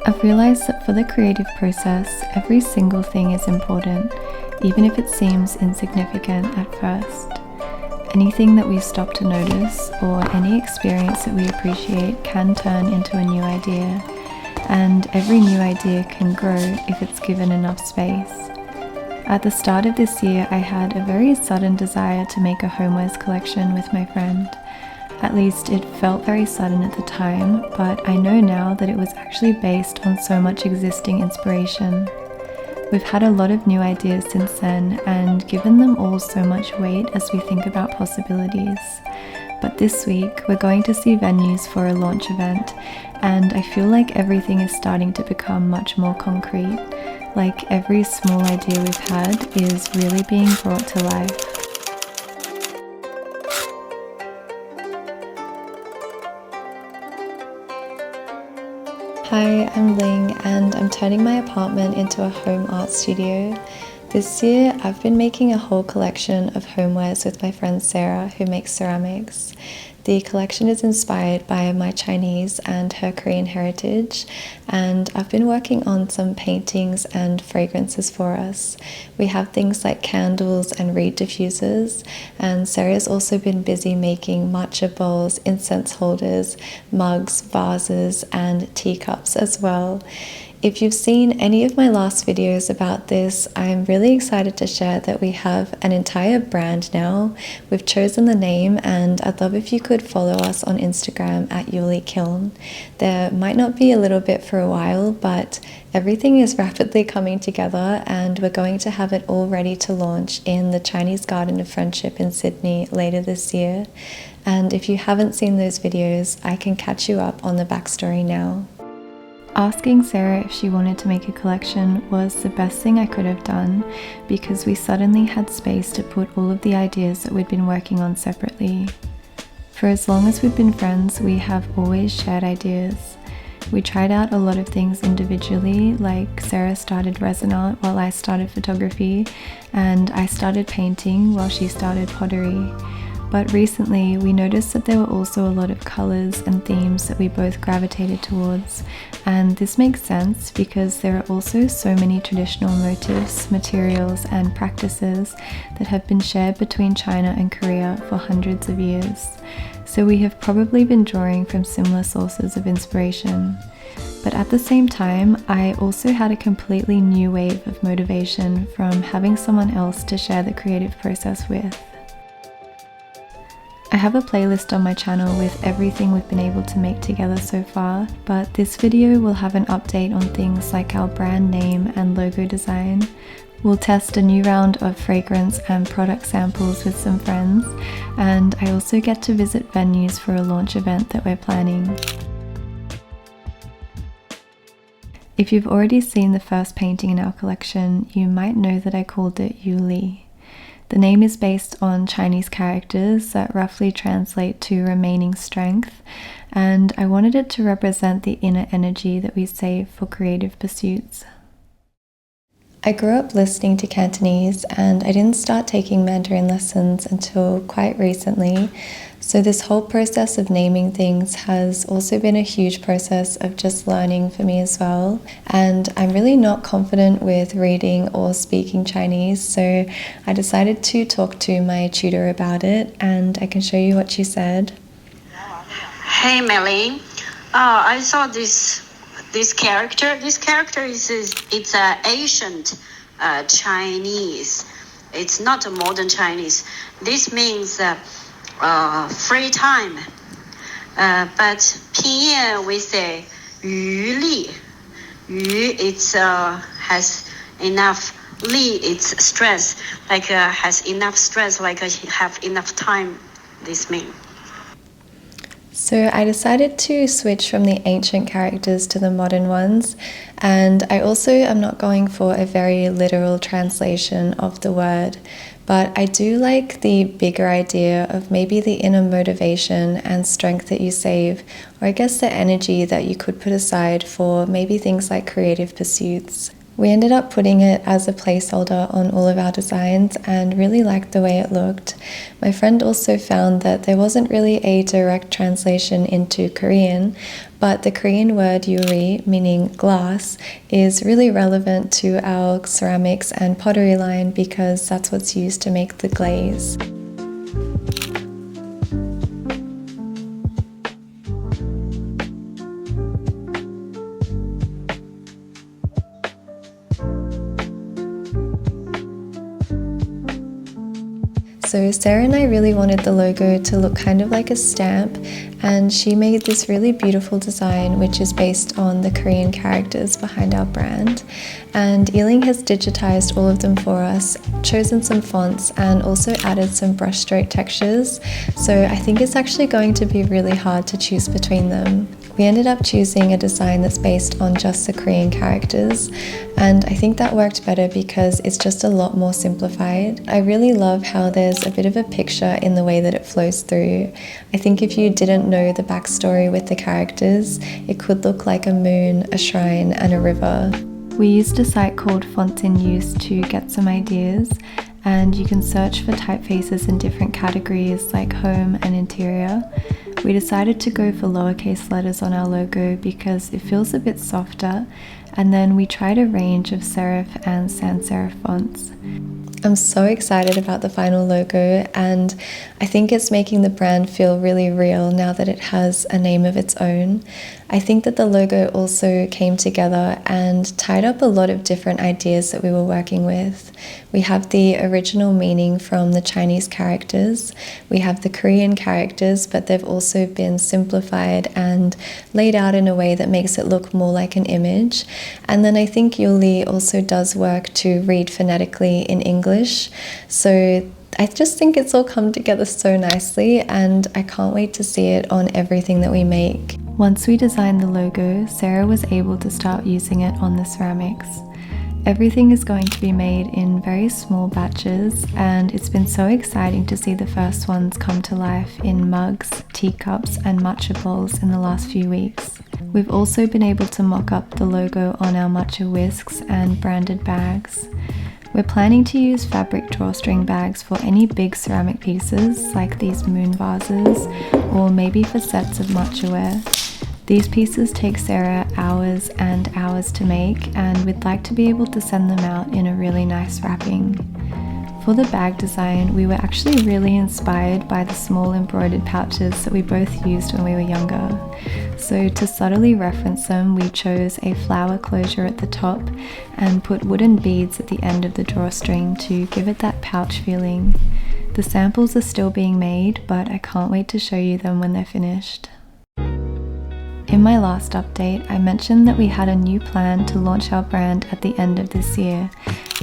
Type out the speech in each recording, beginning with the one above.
I've realized that for the creative process, every single thing is important, even if it seems insignificant at first. Anything that we stop to notice or any experience that we appreciate can turn into a new idea, and every new idea can grow if it's given enough space. At the start of this year, I had a very sudden desire to make a homewares collection with my friend. At least it felt very sudden at the time, but I know now that it was actually based on so much existing inspiration. We've had a lot of new ideas since then and given them all so much weight as we think about possibilities. But this week, we're going to see venues for a launch event, and I feel like everything is starting to become much more concrete. Like every small idea we've had is really being brought to life. Hi, I'm Ling and I'm turning my apartment into a home art studio. This year I've been making a whole collection of homewares with my friend Sarah, who makes ceramics. The collection is inspired by my Chinese and her Korean heritage, and I've been working on some paintings and fragrances for us. We have things like candles and reed diffusers, and Sarah's also been busy making matcha bowls, incense holders, mugs, vases, and teacups as well. If you've seen any of my last videos about this, I'm really excited to share that we have an entire brand now. We've chosen the name, and I'd love if you could follow us on Instagram at Yuli Kiln. There might not be a little bit for a while, but everything is rapidly coming together and we're going to have it all ready to launch in the Chinese Garden of Friendship in Sydney later this year. And if you haven't seen those videos, I can catch you up on the backstory now. Asking Sarah if she wanted to make a collection was the best thing I could have done because we suddenly had space to put all of the ideas that we'd been working on separately. For as long as we've been friends, we have always shared ideas. We tried out a lot of things individually, like Sarah started resin art while I started photography, and I started painting while she started pottery. But recently, we noticed that there were also a lot of colors and themes that we both gravitated towards, and this makes sense because there are also so many traditional motifs, materials, and practices that have been shared between China and Korea for hundreds of years. So we have probably been drawing from similar sources of inspiration. But at the same time, I also had a completely new wave of motivation from having someone else to share the creative process with. I have a playlist on my channel with everything we've been able to make together so far, but this video will have an update on things like our brand name and logo design. We'll test a new round of fragrance and product samples with some friends, and I also get to visit venues for a launch event that we're planning. If you've already seen the first painting in our collection, you might know that I called it Yuli. The name is based on Chinese characters that roughly translate to remaining strength, and I wanted it to represent the inner energy that we save for creative pursuits. I grew up listening to Cantonese, and I didn't start taking Mandarin lessons until quite recently, so this whole process of naming things has also been a huge process of just learning for me as well. And I'm really not confident with reading or speaking Chinese, so I decided to talk to my tutor about it, and I can show you what she said. Hey Melly, I saw this character. This character it's ancient Chinese. It's not a modern Chinese. This means free time. But Pinyin we say 余力. 余 it's has enough. 力 it's stress, like has enough stress, like have enough time. This means. So I decided to switch from the ancient characters to the modern ones, and I also am not going for a very literal translation of the word, but I do like the bigger idea of maybe the inner motivation and strength that you save, or I guess the energy that you could put aside for maybe things like creative pursuits. We ended up putting it as a placeholder on all of our designs and really liked the way it looked. My friend also found that there wasn't really a direct translation into Korean, but the Korean word yuri, meaning glass, is really relevant to our ceramics and pottery line because that's what's used to make the glaze. So Sarah and I really wanted the logo to look kind of like a stamp, and she made this really beautiful design which is based on the Korean characters behind our brand. And Ealing has digitized all of them for us, chosen some fonts and also added some brushstroke textures, so I think it's actually going to be really hard to choose between them. We ended up choosing a design that's based on just the Korean characters, and I think that worked better because it's just a lot more simplified. I really love how there's a bit of a picture in the way that it flows through. I think if you didn't know the backstory with the characters, it could look like a moon, a shrine, and a river. We used a site called Fonts in Use to get some ideas, and you can search for typefaces in different categories like home and interior. We decided to go for lowercase letters on our logo because it feels a bit softer, and then we tried a range of serif and sans serif fonts. I'm so excited about the final logo, and I think it's making the brand feel really real now that it has a name of its own. I think that the logo also came together and tied up a lot of different ideas that we were working with. We have the original meaning from the Chinese characters, we have the Korean characters, but they've also been simplified and laid out in a way that makes it look more like an image. And then I think Yuli also does work to read phonetically in English, so I just think it's all come together so nicely, and I can't wait to see it on everything that we make. Once we designed the logo, Sarah was able to start using it on the ceramics. Everything is going to be made in very small batches, and it's been so exciting to see the first ones come to life in mugs, teacups, and matcha bowls in the last few weeks. We've also been able to mock up the logo on our matcha whisks and branded bags. We're planning to use fabric drawstring bags for any big ceramic pieces like these moon vases, or maybe for sets of matchaware. These pieces take Sarah hours and hours to make, and we'd like to be able to send them out in a really nice wrapping. For the bag design, we were actually really inspired by the small embroidered pouches that we both used when we were younger. So to subtly reference them, we chose a flower closure at the top and put wooden beads at the end of the drawstring to give it that pouch feeling. The samples are still being made, but I can't wait to show you them when they're finished. In my last update, I mentioned that we had a new plan to launch our brand at the end of this year,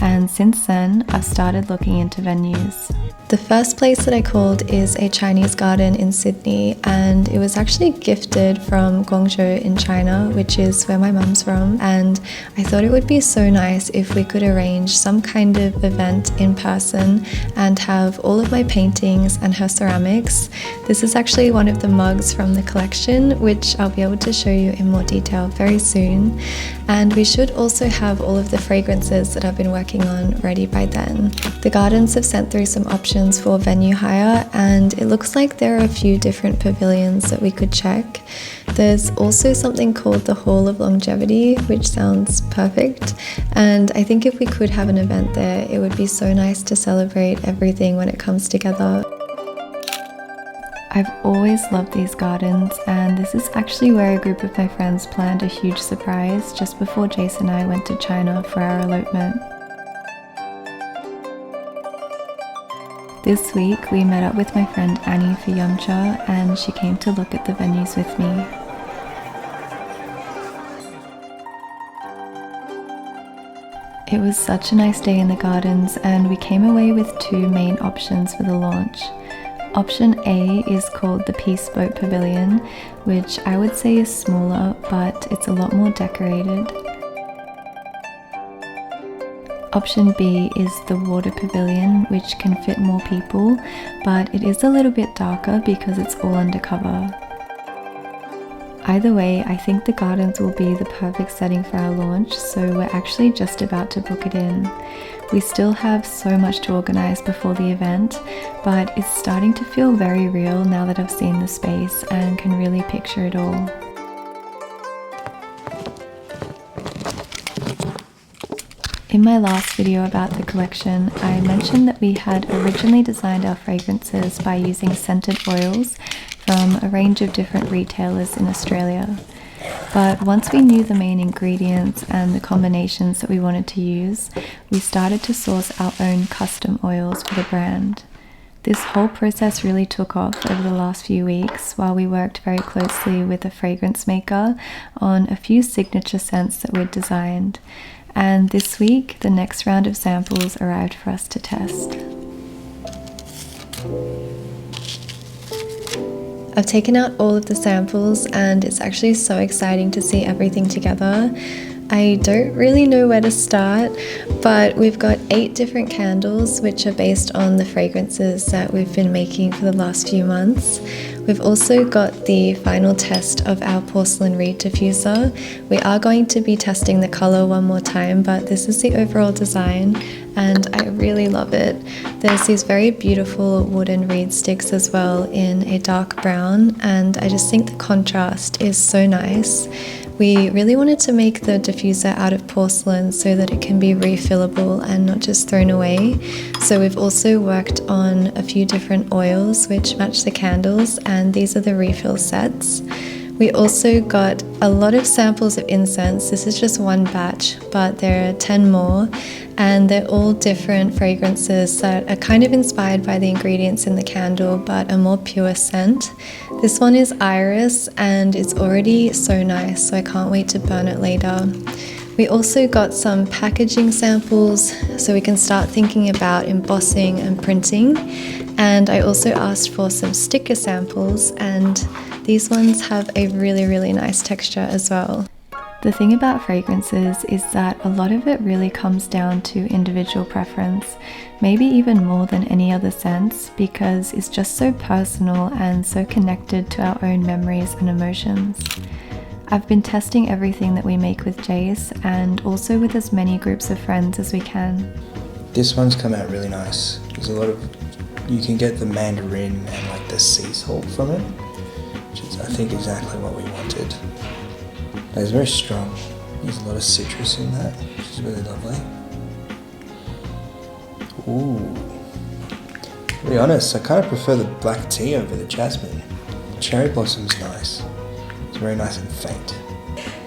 and since then, I've started looking into venues. The first place that I called is a Chinese garden in Sydney, and it was actually gifted from Guangzhou in China, which is where my mum's from, and I thought it would be so nice if we could arrange some kind of event in person and have all of my paintings and her ceramics. This is actually one of the mugs from the collection, which I'll be able to show you in more detail very soon. And we should also have all of the fragrances that I've been working on ready by then. The gardens have sent through some options for venue hire, and it looks like there are a few different pavilions that we could check. There's also something called the Hall of Longevity, which sounds perfect, and I think if we could have an event there, it would be so nice to celebrate everything when it comes together. I've always loved these gardens, and this is actually where a group of my friends planned a huge surprise just before Jason and I went to China for our elopement. This week we met up with my friend Annie for Yumcha, and she came to look at the venues with me. It was such a nice day in the gardens, and we came away with two main options for the launch. Option A is called the Peace Boat Pavilion, which I would say is smaller, but it's a lot more decorated. Option B is the Water Pavilion, which can fit more people, but it is a little bit darker because it's all undercover. Either way, I think the gardens will be the perfect setting for our launch, so we're actually just about to book it in. We still have so much to organise before the event, but it's starting to feel very real now that I've seen the space and can really picture it all. In my last video about the collection, I mentioned that we had originally designed our fragrances by using scented oils from a range of different retailers in Australia. But once we knew the main ingredients and the combinations that we wanted to use, we started to source our own custom oils for the brand. This whole process really took off over the last few weeks while we worked very closely with a fragrance maker on a few signature scents that we'd designed. And this week, the next round of samples arrived for us to test. I've taken out all of the samples and it's actually so exciting to see everything together. I don't really know where to start, but we've got 8 different candles which are based on the fragrances that we've been making for the last few months. We've also got the final test of our porcelain reed diffuser. We are going to be testing the colour one more time, but this is the overall design and I really love it. There's these very beautiful wooden reed sticks as well in a dark brown, and I just think the contrast is so nice. We really wanted to make the diffuser out of porcelain so that it can be refillable and not just thrown away. So we've also worked on a few different oils which match the candles, and these are the refill sets. We also got a lot of samples of incense. This is just one batch, but there are 10 more, and they're all different fragrances that are kind of inspired by the ingredients in the candle, but a more pure scent. This one is iris, and it's already so nice, so I can't wait to burn it later. We also got some packaging samples so we can start thinking about embossing and printing. And I also asked for some sticker samples, and these ones have a really nice texture as well. The thing about fragrances is that a lot of it really comes down to individual preference, maybe even more than any other scents, because it's just so personal and so connected to our own memories and emotions. I've been testing everything that we make with Jace, and also with as many groups of friends as we can. This one's come out really nice. There's a lot of, you can get the mandarin and like the sea salt from it, which is I think exactly what we wanted. But it's very strong. There's a lot of citrus in that, which is really lovely. Ooh. To be honest, I kind of prefer the black tea over the jasmine. Cherry blossom's nice. It's very nice and faint.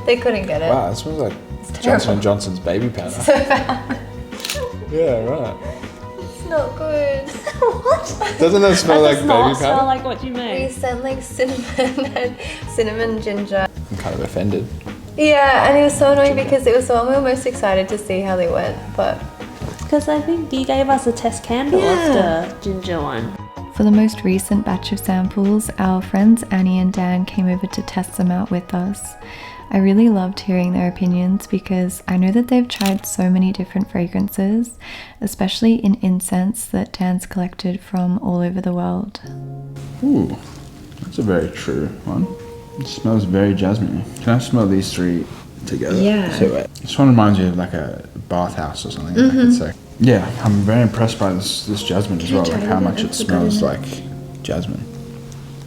They couldn't get it. Wow, it smells like Johnson & Johnson's baby powder. So bad. Yeah, right. It's not good. What? Doesn't that smell like baby powder? Smell like what you We made. sent like cinnamon ginger. I'm kind of offended. Yeah, and it was so annoying because it was the one we were most excited to see how they went, but Because I think you gave us a test candle of the ginger one. for the most recent batch of samples, our friends Annie and Dan came over to test them out with us. I really loved hearing their opinions because I know that they've tried so many different fragrances, especially in incense that Dan's collected from all over the world. Ooh, that's a very true one. It smells very jasmine. Can I smell these 3 together? Yeah. So, this one reminds me of like a bathhouse or something. Like it's like, yeah, I'm very impressed by this jasmine as well, like how much it smells like jasmine.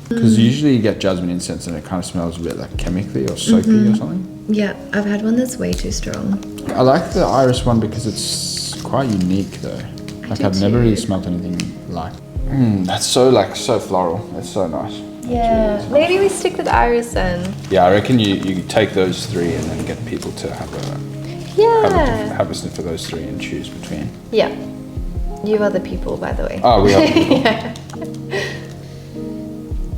Because usually you get jasmine incense and it kind of smells a bit like chemically or soapy or something. Yeah, I've had one that's way too strong. I like the iris one because it's quite unique though. Like I've never really smelled anything like. That's so floral. That's so nice. Yeah, maybe we stick with iris then. Yeah, I reckon you take those 3 and then get people to have a sniff of those 3 and choose between. Yeah. You are the people, by the way. Oh, we are people. Yeah.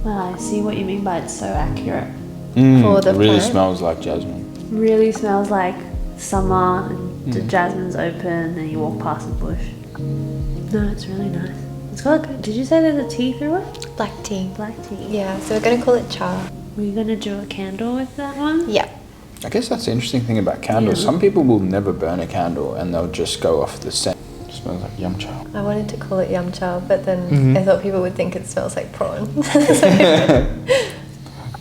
Well, I see what you mean by it's so accurate. For the It really plant. smells like jasmine. Really smells like summer and the jasmine's open and you walk past the bush. No, it's really nice. It's got like, did you say there's a tea through it? Black tea. Black tea. Yeah, so we're gonna call it cha. Were you gonna do a candle with that one? Yeah. I guess that's the interesting thing about candles. Some people will never burn a candle and they'll just go off the scent. It smells like yum chow. I wanted to call it yum chow, but then I thought people would think it smells like prawn.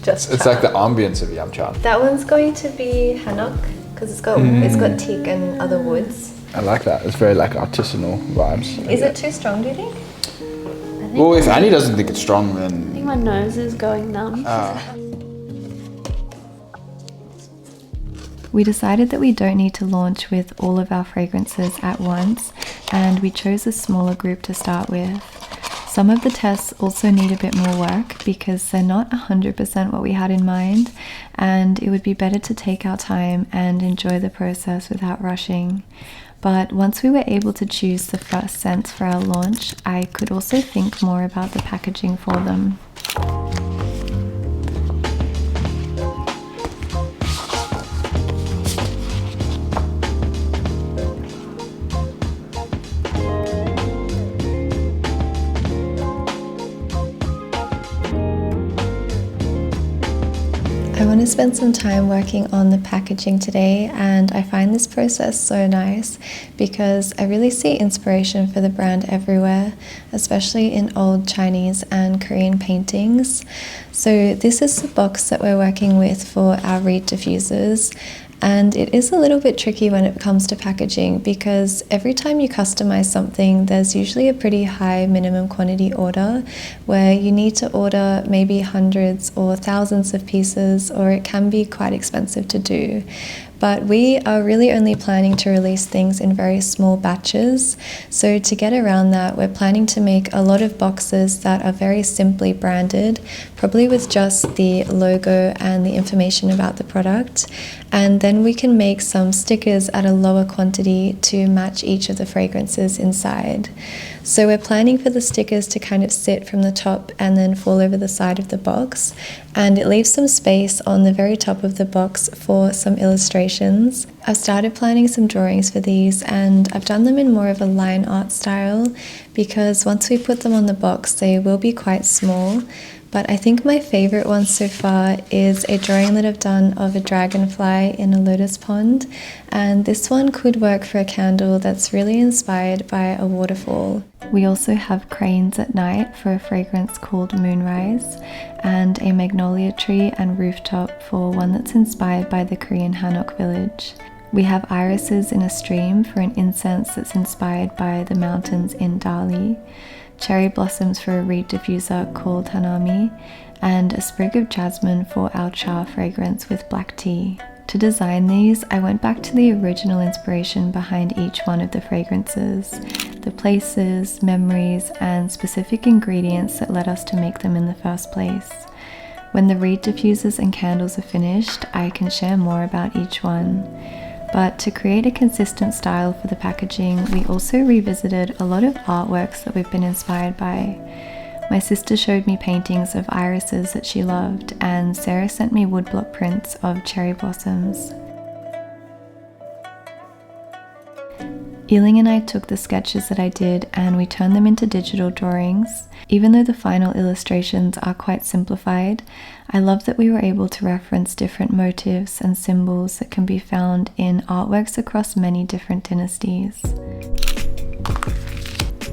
Just It's like the ambience of yum cha. That one's going to be hanok because it's got teak and other woods. I like that. It's very like artisanal vibes. Is it too strong, do you think? Well, if Annie doesn't think it's strong, I then think my nose is going numb. We decided that we don't need to launch with all of our fragrances at once, and we chose a smaller group to start with. Some of the tests also need a bit more work because they're not 100% what we had in mind, and it would be better to take our time and enjoy the process without rushing. But once we were able to choose the first scents for our launch, I could also think more about the packaging for them. I want to spend some time working on the packaging today, and I find this process so nice because I really see inspiration for the brand everywhere, especially in old Chinese and Korean paintings. So this is the box that we're working with for our reed diffusers. And it is a little bit tricky when it comes to packaging because every time you customize something, there's usually a pretty high minimum quantity order where you need to order maybe hundreds or thousands of pieces, or it can be quite expensive to do. But we are really only planning to release things in very small batches. So to get around that, we're planning to make a lot of boxes that are very simply branded, probably with just the logo and the information about the product. And then we can make some stickers at a lower quantity to match each of the fragrances inside. So we're planning for the stickers to kind of sit from the top and then fall over the side of the box, and it leaves some space on the very top of the box for some illustrations. I've started planning some drawings for these, and I've done them in more of a line art style because once we put them on the box they will be quite small. But I think my favorite one so far is a drawing that I've done of a dragonfly in a lotus pond, and this one could work for a candle that's really inspired by a waterfall. We also have cranes at night for a fragrance called Moonrise, and a magnolia tree and rooftop for one that's inspired by the Korean Hanok village. We have irises in a stream for an incense that's inspired by the mountains in Dali, cherry blossoms for a reed diffuser called Hanami, and a sprig of jasmine for our cha fragrance with black tea. To design these, I went back to the original inspiration behind each one of the fragrances, the places, memories, and specific ingredients that led us to make them in the first place. When the reed diffusers and candles are finished, I can share more about each one. But to create a consistent style for the packaging, we also revisited a lot of artworks that we've been inspired by. My sister showed me paintings of irises that she loved, and Sarah sent me woodblock prints of cherry blossoms. Eling and I took the sketches that I did and we turned them into digital drawings. Even though the final illustrations are quite simplified, I love that we were able to reference different motifs and symbols that can be found in artworks across many different dynasties.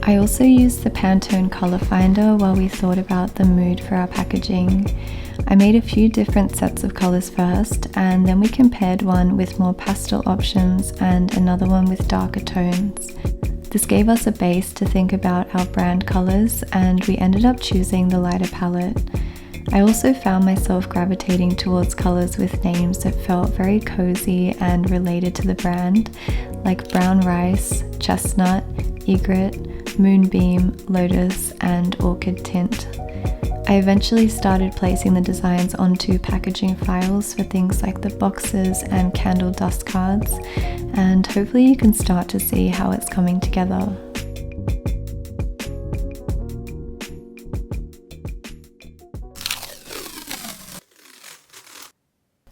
I also used the Pantone color finder while we thought about the mood for our packaging. I made a few different sets of colors first, and then we compared one with more pastel options and another one with darker tones. This gave us a base to think about our brand colors, and we ended up choosing the lighter palette. I also found myself gravitating towards colors with names that felt very cozy and related to the brand, like brown rice, chestnut, egret, moonbeam, lotus, and orchid tint. I eventually started placing the designs onto packaging files for things like the boxes and candle dust cards, and hopefully you can start to see how it's coming together.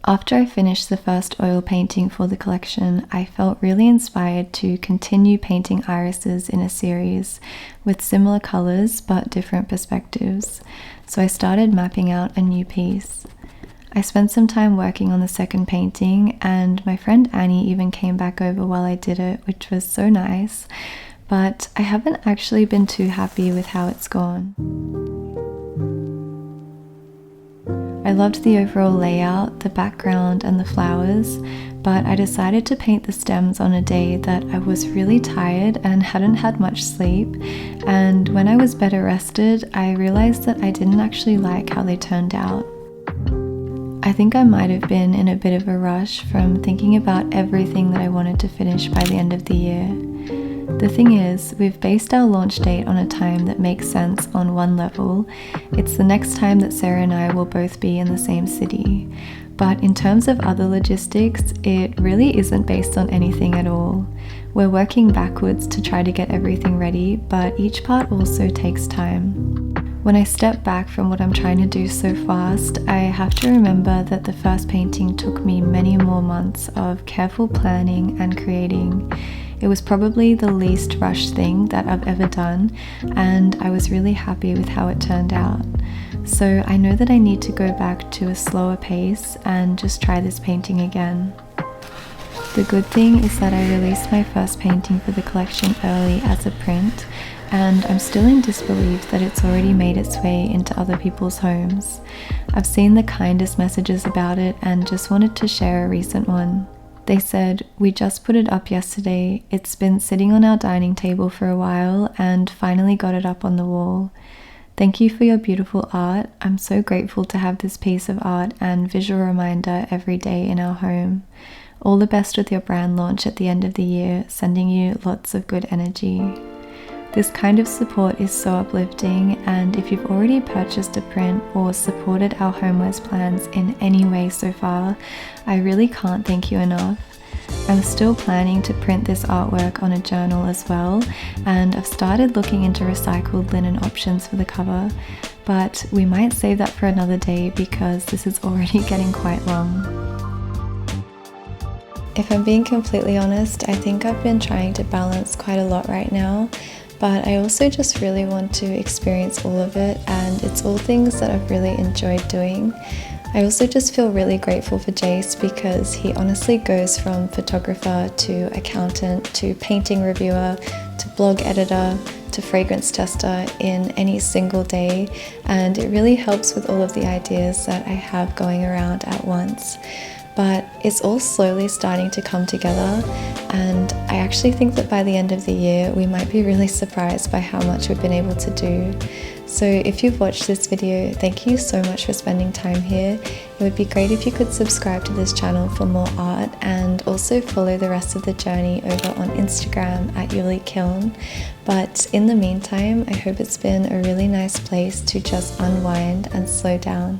After I finished the first oil painting for the collection, I felt really inspired to continue painting irises in a series with similar colors but different perspectives, so I started mapping out a new piece. I spent some time working on the second painting, and my friend Annie even came back over while I did it, which was so nice, but I haven't actually been too happy with how it's gone. I loved the overall layout, the background and the flowers, but I decided to paint the stems on a day that I was really tired and hadn't had much sleep, and when I was better rested, I realized that I didn't actually like how they turned out. I think I might have been in a bit of a rush from thinking about everything that I wanted to finish by the end of the year. The thing is, we've based our launch date on a time that makes sense on one level. It's the next time that Sarah and I will both be in the same city. But in terms of other logistics, it really isn't based on anything at all. We're working backwards to try to get everything ready, but each part also takes time. When I step back from what I'm trying to do so fast, I have to remember that the first painting took me many more months of careful planning and creating. It was probably the least rushed thing that I've ever done, and I was really happy with how it turned out. So I know that I need to go back to a slower pace and just try this painting again. The good thing is that I released my first painting for the collection early as a print, and I'm still in disbelief that it's already made its way into other people's homes. I've seen the kindest messages about it and just wanted to share a recent one. They said, "We just put it up yesterday. It's been sitting on our dining table for a while and finally got it up on the wall. Thank you for your beautiful art. I'm so grateful to have this piece of art and visual reminder every day in our home. All the best with your brand launch at the end of the year, sending you lots of good energy." This kind of support is so uplifting, and if you've already purchased a print or supported our homewares plans in any way so far, I really can't thank you enough. I'm still planning to print this artwork on a journal as well, and I've started looking into recycled linen options for the cover, but we might save that for another day because this is already getting quite long. If I'm being completely honest, I think I've been trying to balance quite a lot right now, but I also just really want to experience all of it, and it's all things that I've really enjoyed doing. I also just feel really grateful for Jace because he honestly goes from photographer to accountant to painting reviewer to blog editor to fragrance tester in any single day, and it really helps with all of the ideas that I have going around at once. But it's all slowly starting to come together, and I actually think that by the end of the year we might be really surprised by how much we've been able to do. So if you've watched this video, thank you so much for spending time here. It would be great if you could subscribe to this channel for more art, and also follow the rest of the journey over on Instagram at @YuliKiln. But in the meantime, I hope it's been a really nice place to just unwind and slow down.